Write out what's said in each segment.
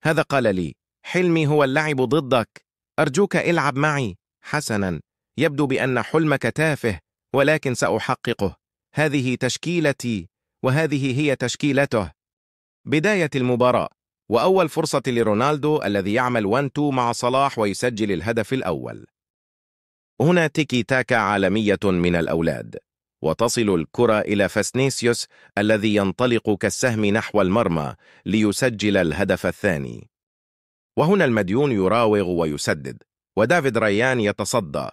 هذا قال لي: حلمي هو اللعب ضدك، أرجوك العب معي. حسناً، يبدو بأن حلمك تافه، ولكن سأحققه. هذه تشكيلتي، وهذه هي تشكيلته. بداية المباراة، وأول فرصة لرونالدو الذي يعمل 1-2 مع صلاح ويسجل الهدف الأول. هنا تيكي تاكا عالمية من الأولاد، وتصل الكرة إلى فاسنيسيوس الذي ينطلق كالسهم نحو المرمى ليسجل الهدف الثاني. وهنا المديون يراوغ ويسدد، ودافيد ريان يتصدى.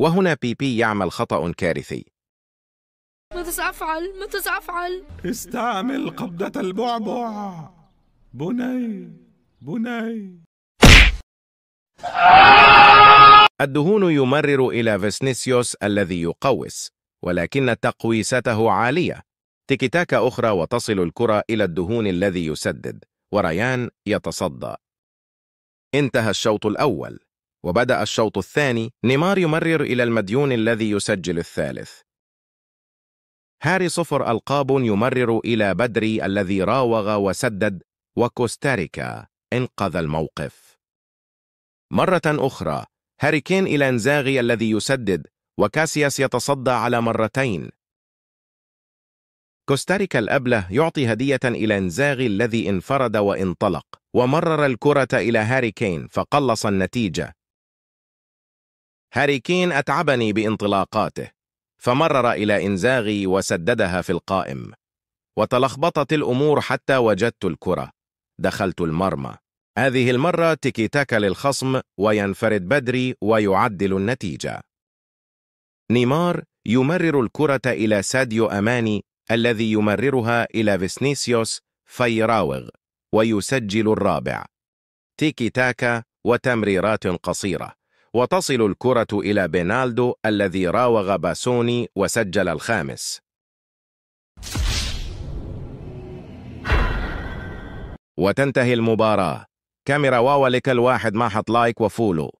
وهنا بيبي يعمل خطأ كارثي. ماذا سأفعل؟ ماذا سأفعل؟ استعمل قبضة البعبع. بني بني. الدهون يمرر إلى فينيسيوس الذي يقوس، ولكن تقويسته عالية. تيكي تاكا أخرى وتصل الكرة إلى الدهون الذي يسدد، وريان يتصدى. انتهى الشوط الأول، وبدأ الشوط الثاني. نيمار يمرر إلى المديون الذي يسجل الثالث. هاري صفر ألقاب يمرر إلى بدري الذي راوغ وسدد، وكوستاريكا انقذ الموقف. مرة أخرى هاري كين إلى إنزاغي الذي يسدد، وكاسياس يتصدى على مرتين. كوستاريكا الأبله يعطي هدية إلى إنزاغي الذي انفرد وانطلق، ومرر الكرة إلى هاري كين فقلص النتيجة. هاري كين أتعبني بانطلاقاته، فمرر إلى إنزاغي وسددها في القائم، وتلخبطت الأمور حتى وجدت الكرة. دخلت المرمى. هذه المرة تيكي تاكا للخصم، وينفرد بدري ويعدل النتيجة. نيمار يمرر الكرة إلى ساديو أماني الذي يمررها إلى فينيسيوس فيراوغ ويسجل الرابع. تيكي تاكا وتمريرات قصيرة، وتصل الكرة إلى بينالدو الذي راوغ باسوني وسجل الخامس. وتنتهي المباراة. كاميرا واو لك الواحد ما حط لايك وفولو.